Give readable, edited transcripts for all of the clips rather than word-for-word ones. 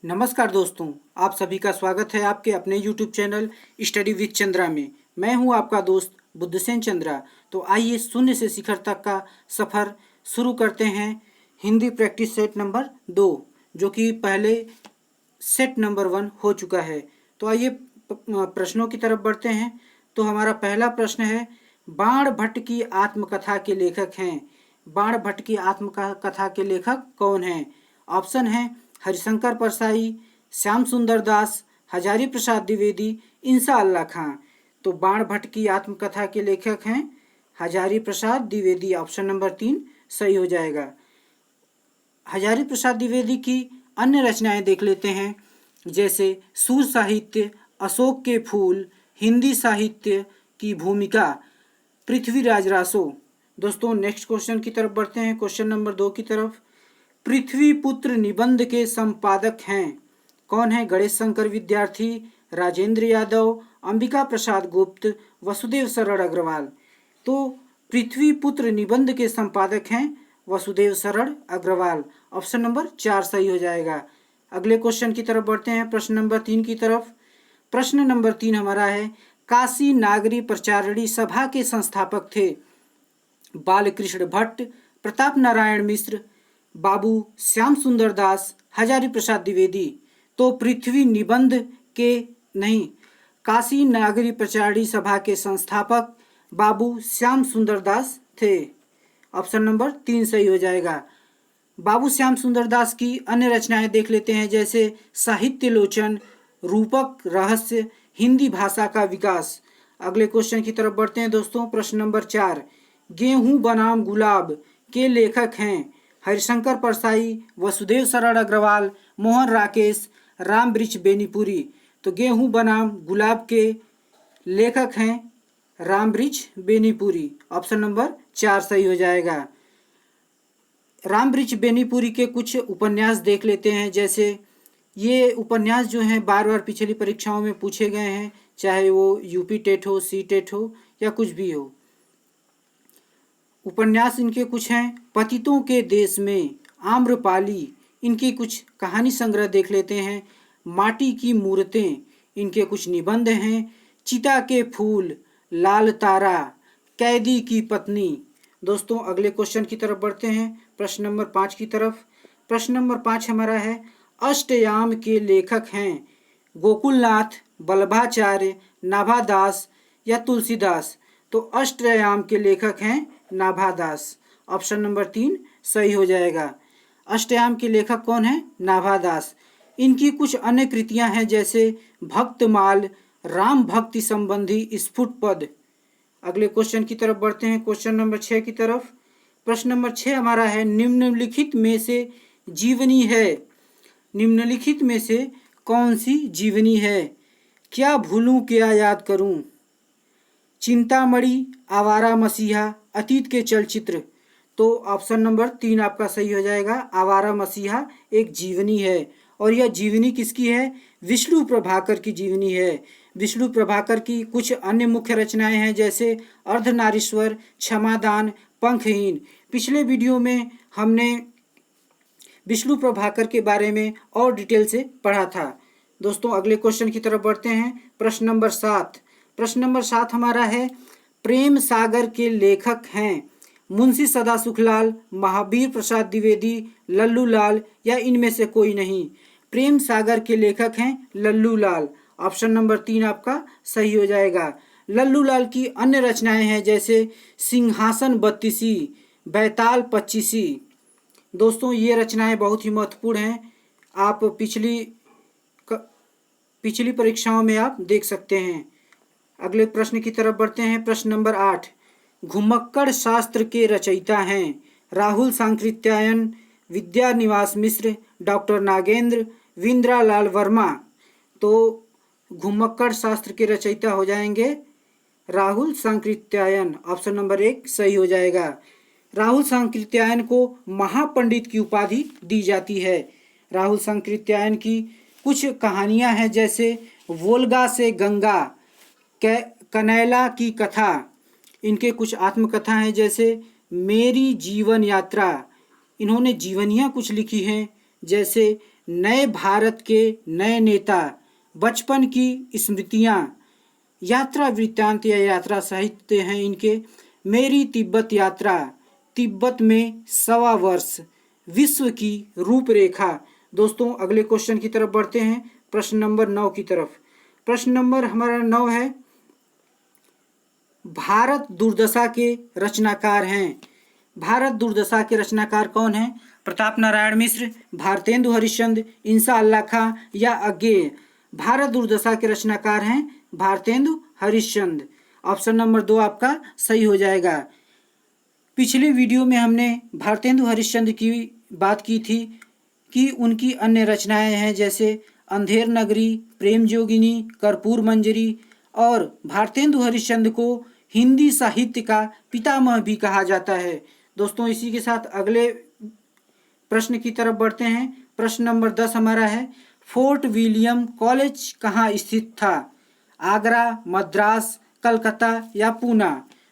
नमस्कार दोस्तों, आप सभी का स्वागत है आपके अपने YouTube channel study with Chandra में। मैं हूं आपका दोस्त बुद्धसेन चंद्रा। तो आइए शून्य से शिखर तक का सफ़र शुरू करते हैं। हिंदी प्रैक्टिस सेट नंबर 2, जो कि पहले सेट नंबर 1 हो चुका है। तो आइए प्रश्नों की तरफ बढ़ते हैं। तो हमारा पहला प्रश्न है, बाण भट्ट की आत्मकथा के लेखक हैं। बाण भट्ट की आत्मकथा के लेखक कौन हैं? ऑप्शन है हरिशंकर परसाई, श्याम सुंदर दास, हजारी प्रसाद द्विवेदी, इंसा अल्लाह खां। तो बाण भट्ट की आत्मकथा के लेखक हैं हजारी प्रसाद द्विवेदी। ऑप्शन नंबर 3 सही हो जाएगा। हजारी प्रसाद द्विवेदी की अन्य रचनाएं देख लेते हैं, जैसे सूर साहित्य, अशोक के फूल, हिंदी साहित्य की भूमिका, पृथ्वीराज रासो। दोस्तों नेक्स्ट क्वेश्चन की तरफ बढ़ते हैं, क्वेश्चन नंबर 2 की तरफ। पृथ्वी पुत्र निबंध के संपादक हैं कौन है? गणेश शंकर विद्यार्थी, राजेंद्र यादव, अंबिका प्रसाद गुप्त, वसुदेव शरण अग्रवाल। तो पृथ्वी पुत्र निबंध के संपादक हैं वसुदेव शरण अग्रवाल। ऑप्शन नंबर 4 सही हो जाएगा। अगले क्वेश्चन की तरफ बढ़ते हैं, प्रश्न नंबर 3 की तरफ। प्रश्न नंबर 3 हमारा है, काशी नागरी प्रचारणी सभा के संस्थापक थे बालकृष्ण भट्ट, प्रताप नारायण मिश्र, बाबू श्याम सुंदर दास, हजारी प्रसाद द्विवेदी। तो पृथ्वी निबंध के नहीं, काशी नागरी प्रचारणी सभा के संस्थापक बाबू श्याम सुंदर दास थे। ऑप्शन नंबर 3 सही हो जाएगा। बाबू श्याम सुंदर दास की अन्य रचनाएं देख लेते हैं, जैसे साहित्य लोचन, रूपक रहस्य, हिंदी भाषा का विकास। अगले क्वेश्चन की तरफ बढ़ते हैं दोस्तों, प्रश्न नंबर 4। गेहूं बनाम गुलाब के लेखक हैं हरिशंकर परसाई, वसुदेव शरण अग्रवाल, मोहन राकेश, राम वृक्ष बेनीपुरी। तो गेहूं बनाम गुलाब के लेखक हैं राम वृक्ष बेनीपुरी। ऑप्शन नंबर 4 सही हो जाएगा। राम वृक्ष बेनीपुरी के कुछ उपन्यास देख लेते हैं, जैसे ये उपन्यास जो हैं बार बार पिछली परीक्षाओं में पूछे गए हैं, चाहे वो यूपी टेट हो, सी टेट हो या कुछ भी हो। उपन्यास इनके कुछ हैं, पतितों के देश में, आम्रपाली। इनकी कुछ कहानी संग्रह देख लेते हैं, माटी की मूर्तें। इनके कुछ निबंध हैं, चिता के फूल, लाल तारा, कैदी की पत्नी। दोस्तों अगले क्वेश्चन की तरफ बढ़ते हैं, प्रश्न नंबर 5 की तरफ। प्रश्न नंबर 5 हमारा है, अष्टयाम के लेखक हैं गोकुलनाथ, वल्लभाचार्य, नाभादास या तुलसीदास। तो अष्टयाम के लेखक हैं नाभादास। ऑप्शन नंबर 3 सही हो जाएगा। अष्टयाम के लेखक कौन है? नाभादास। इनकी कुछ अन्य कृतियां हैं, जैसे भक्तमाल, राम भक्ति संबंधी स्फुट पद। अगले क्वेश्चन की तरफ बढ़ते हैं, क्वेश्चन नंबर 6 की तरफ। प्रश्न नंबर 6 हमारा है, निम्नलिखित में से जीवनी है, निम्नलिखित में से कौन सी जीवनी है? क्या भूलूं क्या याद करूं, चिंतामणि, आवारा मसीहा, अतीत के चलचित्र। तो ऑप्शन नंबर 3 आपका सही हो जाएगा। आवारा मसीहा एक जीवनी है, और यह जीवनी किसकी है? विष्णु प्रभाकर की जीवनी है। विष्णु प्रभाकर की कुछ अन्य मुख्य रचनाएं हैं, जैसे अर्धनारीश्वर, क्षमादान, पंखहीन। पिछले वीडियो में हमने विष्णु प्रभाकर के बारे में और डिटेल से पढ़ा था। दोस्तों अगले क्वेश्चन की तरफ बढ़ते हैं, प्रश्न नंबर 7। प्रश्न नंबर 7 हमारा है, प्रेम सागर के लेखक हैं मुंशी सदा सुखलाल, महावीर प्रसाद द्विवेदी, लल्लू लाल या इनमें से कोई नहीं। प्रेम सागर के लेखक हैं लल्लू लाल। ऑप्शन नंबर 3 आपका सही हो जाएगा। लल्लू लाल की अन्य रचनाएं हैं, जैसे सिंहासन बत्तीसी, बैताल पच्चीसी। दोस्तों ये रचनाएं बहुत ही महत्वपूर्ण हैं, आप पिछली परीक्षाओं में आप देख सकते हैं। अगले प्रश्न की तरफ बढ़ते हैं, प्रश्न नंबर 8। घुमक्कड़ शास्त्र के रचयिता हैं राहुल सांकृत्यायन, विद्यानिवास मिश्र, डॉक्टर नागेंद्र, विंद्रालाल वर्मा। तो घुमक्कड़ शास्त्र के रचयिता हो जाएंगे राहुल सांकृत्यायन। ऑप्शन नंबर 1 सही हो जाएगा। राहुल सांकृत्यायन को महापंडित की उपाधि दी जाती है। राहुल सांकृत्यायन की कुछ कहानियां हैं, जैसे वोल्गा से गंगा, कनैला की कथा। इनके कुछ आत्मकथा हैं, जैसे मेरी जीवन यात्रा। इन्होंने जीवनियाँ कुछ लिखी हैं, जैसे नए भारत के नए नेता, बचपन की स्मृतियाँ, यात्रा वृत्तांत या यात्रा साहित्य हैं इनके, मेरी तिब्बत यात्रा, तिब्बत में 125 वर्ष, विश्व की रूपरेखा। दोस्तों अगले क्वेश्चन की तरफ बढ़ते हैं, प्रश्न नंबर 9 की तरफ। प्रश्न नंबर हमारा 9 है, भारत दुर्दशा के रचनाकार हैं। भारत दुर्दशा के रचनाकार कौन हैं? प्रताप नारायण मिश्र, भारतेंदु हरिश्चंद्र, इंसा अल्लाह खां या अज्ञेय। भारत दुर्दशा के रचनाकार हैं भारतेंदु हरिश्चंद्र। ऑप्शन नंबर 2 आपका सही हो जाएगा। पिछले वीडियो में हमने भारतेंदु हरिश्चंद्र की बात की थी कि उनकी अन्य रचनाएं हैं जैसे अंधेर नगरी, प्रेम जोगिनी, कर्पूर मंजरी, और भारतेंदु हरिश्चंद्र को हिंदी साहित्य का पितामह भी कहा जाता है। दोस्तों इसी के साथ अगले प्रश्न की तरफ बढ़ते हैं। प्रश्न नंबर 10 हमारा है, फोर्ट विलियम कॉलेज कहाँ स्थित था? आगरा, मद्रास, कलकत्ता या पूना?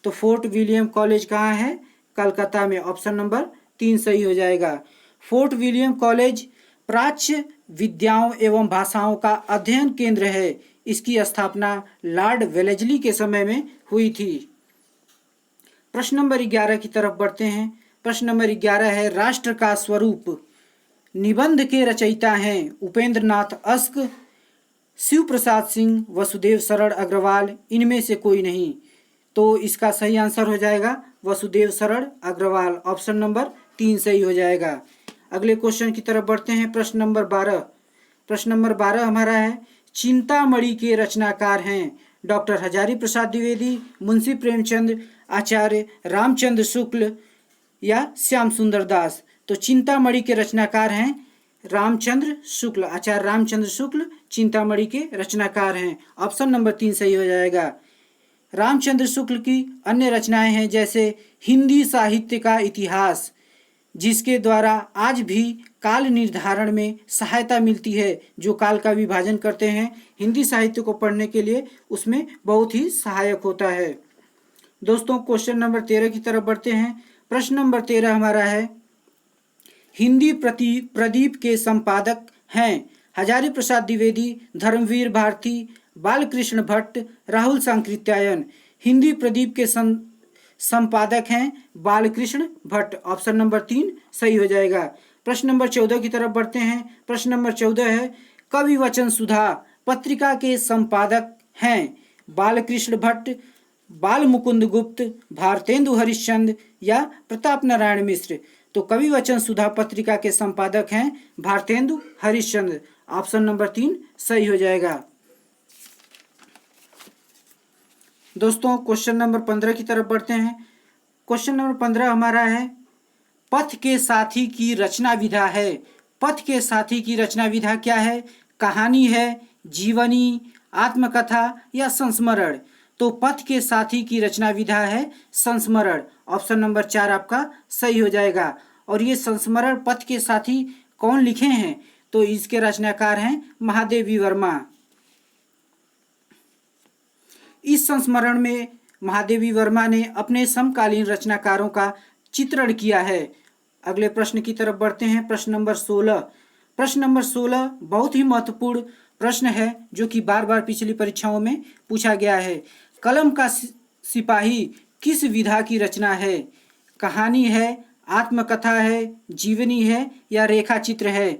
तो फोर्ट विलियम कॉलेज कहाँ है? कलकत्ता में। ऑप्शन नंबर 3 सही हो जाएगा। फोर्ट विलियम कॉलेज प्राच्य विद्याओं एवं भाषाओं का अध्ययन केंद्र है। इसकी स्थापना लॉर्ड वेलेस्ली के समय में हुई थी। प्रश्न नंबर 11 की तरफ बढ़ते हैं। प्रश्न नंबर 11 है, राष्ट्र का स्वरूप। निबंध के रचयिता हैं उपेंद्र नाथ अस्क, शिव प्रसाद सिंह, वसुदेव शरण अग्रवाल, इनमें से कोई नहीं। तो इसका सही आंसर हो जाएगा वसुदेव शरण अग्रवाल। ऑप्शन नंबर 3 सही हो जाएगा। अगले क्वेश्चन की तरफ बढ़ते हैं। प्रश्न नंबर 12। प्रश्न नंबर 12 हमारा है, चिंतामणि के रचनाकार हैं डॉक्टर हजारी प्रसाद द्विवेदी, मुंशी प्रेमचंद, आचार्य रामचंद्र शुक्ल या श्याम सुंदर दास? तो चिंतामणि के रचनाकार हैं रामचंद्र शुक्ल, आचार्य रामचंद्र शुक्ल चिंतामणि के रचनाकार हैं। ऑप्शन नंबर 3 सही हो जाएगा। रामचंद्र शुक्ल की अन्य रचनाएं हैं जैसे हिंदी साहित्य का इतिहास, जिसके द्वारा आज भी काल निर्धारण में सहायता मिलती है। जो काल का विभाजन करते हैं हिंदी साहित्य को पढ़ने के लिए, उसमें बहुत ही सहायक होता है। दोस्तों क्वेश्चन नंबर 13 की तरफ बढ़ते हैं। प्रश्न नंबर 13 हमारा है, हिंदी प्रदीप के संपादक हैं हजारी प्रसाद द्विवेदी, धर्मवीर भारती, बालकृष्ण भट्ट, राहुल सांकृत्यायन। हिंदी प्रदीप के संपादक हैं बालकृष्ण भट्ट। ऑप्शन नंबर 3 सही हो जाएगा। प्रश्न नंबर 14 की तरफ बढ़ते हैं। प्रश्न नंबर 14 है, कवि वचन सुधा पत्रिका के संपादक हैं बालकृष्ण भट्ट, बाल मुकुंद गुप्त, भारतेंदु हरिश्चंद्र या प्रताप नारायण मिश्र? तो कवि वचन सुधा पत्रिका के संपादक हैं भारतेंदु हरिश्चंद्र। ऑप्शन नंबर 3 सही हो जाएगा। दोस्तों क्वेश्चन नंबर 15 की तरफ बढ़ते हैं। क्वेश्चन नंबर 15 हमारा है, पथ के साथी की रचना विधा है। पथ के साथी की रचना विधा क्या है? कहानी है, जीवनी, आत्मकथा या संस्मरण? तो पथ के साथी की रचना विधा है संस्मरण। ऑप्शन नंबर 4 आपका सही हो जाएगा। और ये संस्मरण पथ के साथी कौन लिखे हैं? तो इसके रचनाकार हैं महादेवी वर्मा। इस संस्मरण में महादेवी वर्मा ने अपने समकालीन रचनाकारों का चित्रण किया है। अगले प्रश्न की तरफ बढ़ते हैं। प्रश्न नंबर 16। प्रश्न नंबर 16 बहुत ही महत्वपूर्ण प्रश्न है जो कि बार बार पिछली परीक्षाओं में पूछा गया है। कलम का सिपाही किस विधा की रचना है? कहानी है, आत्मकथा है, जीवनी है या रेखा चित्र है?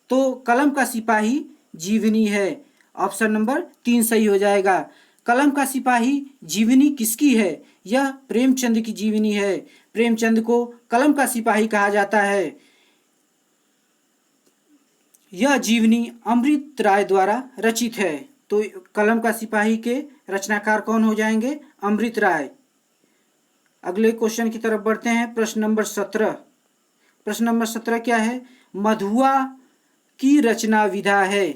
तो कलम का सिपाही जीवनी है। ऑप्शन नंबर 3 सही हो जाएगा। कलम का सिपाही जीवनी किसकी है? यह प्रेमचंद की जीवनी है। प्रेमचंद को कलम का सिपाही कहा जाता है। यह जीवनी अमृत राय द्वारा रचित है। तो कलम का सिपाही के रचनाकार कौन हो जाएंगे? अमृत राय। अगले क्वेश्चन की तरफ बढ़ते हैं। प्रश्न नंबर 17। प्रश्न नंबर 17 क्या है? मधुआ की रचना विधा है।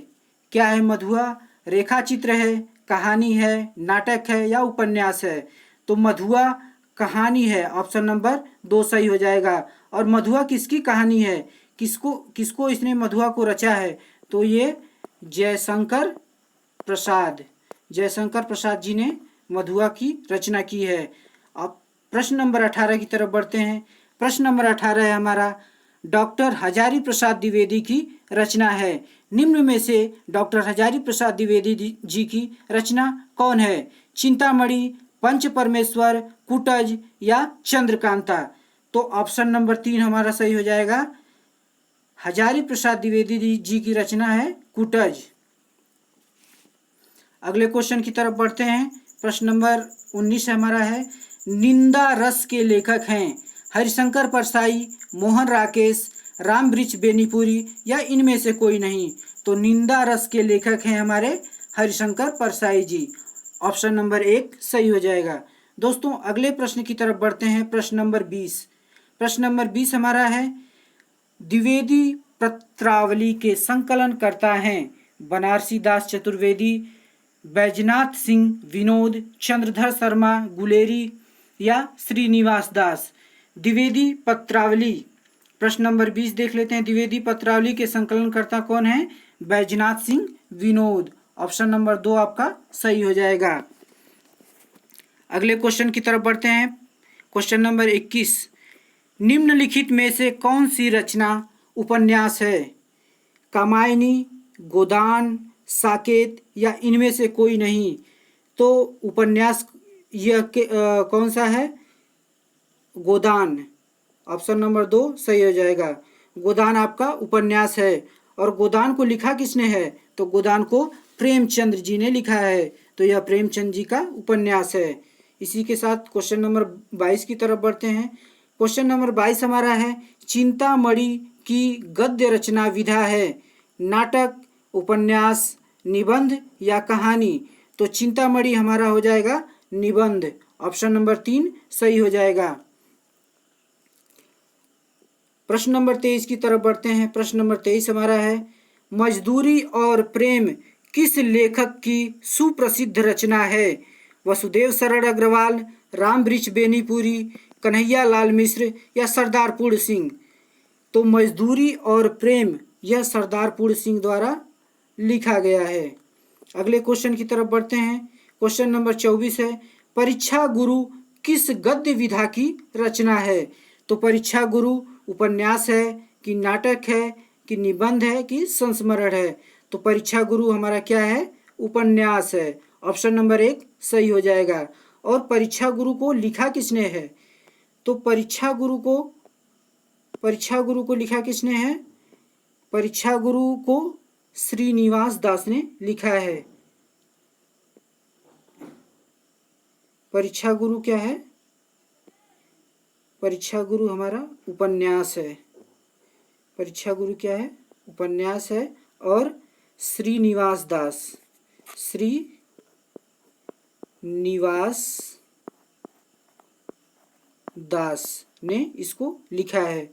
क्या है मधुआ? रेखा चित्र है, कहानी है, नाटक है या उपन्यास है? तो मधुआ कहानी है। ऑप्शन नंबर 2 सही हो जाएगा। और मधुआ किसकी कहानी है? किसको इसने मधुआ को रचा है? तो ये जयशंकर प्रसाद जी ने मधुआ की रचना की है। अब प्रश्न नंबर 18 की तरफ बढ़ते हैं। प्रश्न नंबर 18 है हमारा, डॉक्टर हजारी प्रसाद द्विवेदी की रचना है? निम्न में से डॉक्टर हजारी प्रसाद द्विवेदी जी की रचना कौन है? चिंतामणि, पंच परमेश्वर, कुटज या चंद्रकांता? तो ऑप्शन नंबर 3 हमारा सही हो जाएगा। हजारी प्रसाद द्विवेदी जी की रचना है कुटज। अगले क्वेश्चन की तरफ बढ़ते हैं। प्रश्न नंबर 19 हमारा है, निंदा रस के लेखक हैं हरिशंकर परसाई, मोहन राकेश, राम वृक्ष बेनीपुरी या इनमें से कोई नहीं? तो निंदा रस के लेखक हैं हमारे हरिशंकर परसाई जी। ऑप्शन नंबर 1 सही हो जाएगा। दोस्तों अगले प्रश्न की तरफ बढ़ते हैं। प्रश्न नंबर 20। प्रश्न नंबर 20 हमारा है, द्विवेदी पत्रावली के संकलनकर्ता हैं बनारसी दास चतुर्वेदी, बैजनाथ सिंह विनोद, चंद्रधर शर्मा गुलेरी या श्रीनिवास दास? द्विवेदी पत्रावली, प्रश्न नंबर 20 देख लेते हैं। द्विवेदी पत्रावली के संकलनकर्ता कौन है? बैजनाथ सिंह विनोद। ऑप्शन नंबर 2 आपका सही हो जाएगा। अगले क्वेश्चन की तरफ बढ़ते हैं। क्वेश्चन नंबर 21, निम्नलिखित में से कौन सी रचना उपन्यास है? कामायनी, गोदान, साकेत या इनमें से कोई नहीं? तो उपन्यास यह कौन सा है? गोदान। ऑप्शन नंबर 2 सही हो जाएगा। गोदान आपका उपन्यास है। और गोदान को लिखा किसने है? तो गोदान को प्रेमचंद जी ने लिखा है। तो यह प्रेमचंद जी का उपन्यास है। इसी के साथ क्वेश्चन नंबर 22 की तरफ बढ़ते हैं। क्वेश्चन नंबर 22 हमारा है, चिंतामणि की गद्य रचना विधा है? नाटक, उपन्यास, निबंध या कहानी? तो चिंतामणि हमारा हो जाएगा निबंध। ऑप्शन नंबर 3 सही हो जाएगा। प्रश्न नंबर 23 की तरफ बढ़ते हैं। प्रश्न नंबर 23 हमारा है, मजदूरी और प्रेम किस लेखक की सुप्रसिद्ध रचना है? वसुदेव शरण अग्रवाल, राम वृक्ष बेनीपुरी, कन्हैया लाल मिश्र या सरदार पूर्ण सिंह? तो मजदूरी और प्रेम यह सरदार पूर्ण सिंह द्वारा लिखा गया है। अगले क्वेश्चन की तरफ बढ़ते हैं। क्वेश्चन नंबर 24 है, परीक्षा गुरु किस गद्य विधा की रचना है? तो परीक्षा गुरु उपन्यास है कि नाटक है कि निबंध है कि संस्मरण है? तो परीक्षा गुरु हमारा क्या है? उपन्यास है। ऑप्शन नंबर 1 सही हो जाएगा। और परीक्षा गुरु को लिखा किसने है? तो परीक्षा गुरु को लिखा किसने है? परीक्षा गुरु को श्रीनिवास दास ने लिखा है। परीक्षा गुरु क्या है? परीक्षा गुरु हमारा उपन्यास है। परीक्षा गुरु क्या है? उपन्यास है। और श्रीनिवास दास ने इसको लिखा है।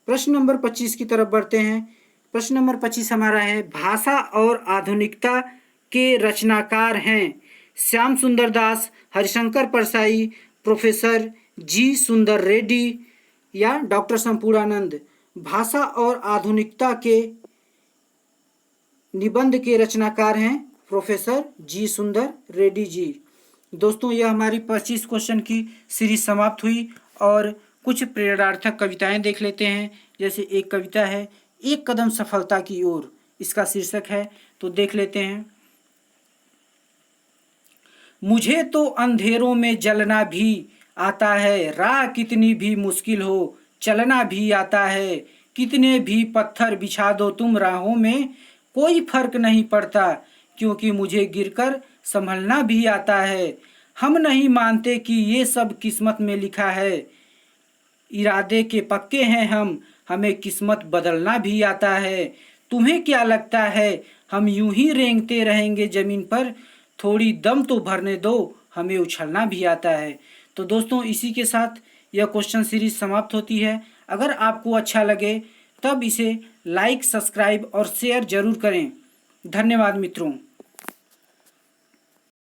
प्रश्न नंबर 25 की तरफ बढ़ते हैं। प्रश्न नंबर 25 हमारा है, भाषा और आधुनिकता के रचनाकार हैं श्याम सुंदर दास, हरिशंकर परसाई, प्रोफेसर जी सुंदर रेड्डी या डॉक्टर संपूर्णानंद? भाषा और आधुनिकता के निबंध के रचनाकार हैं प्रोफेसर जी सुंदर रेड्डी जी। दोस्तों यह हमारी 25 क्वेश्चन की सीरीज समाप्त हुई। और कुछ प्रेरणार्थक कविताएं देख लेते हैं। जैसे एक कविता है, एक कदम सफलता की ओर, इसका शीर्षक है, तो देख लेते हैं। मुझे तो अंधेरों में जलना भी आता है, राह कितनी भी मुश्किल हो चलना भी आता है, कितने भी पत्थर बिछा दो तुम राहों में, कोई फर्क नहीं पड़ता क्योंकि मुझे गिरकर संभलना भी आता है। हम नहीं मानते कि ये सब किस्मत में लिखा है, इरादे के पक्के हैं हम, हमें किस्मत बदलना भी आता है। तुम्हें क्या लगता है हम यूं ही रेंगते रहेंगे ज़मीन पर, थोड़ी दम तो भरने दो, हमें उछलना भी आता है। तो दोस्तों इसी के साथ यह क्वेश्चन सीरीज समाप्त होती है। अगर आपको अच्छा लगे तब इसे लाइक, सब्सक्राइब और शेयर जरूर करें। धन्यवाद मित्रों।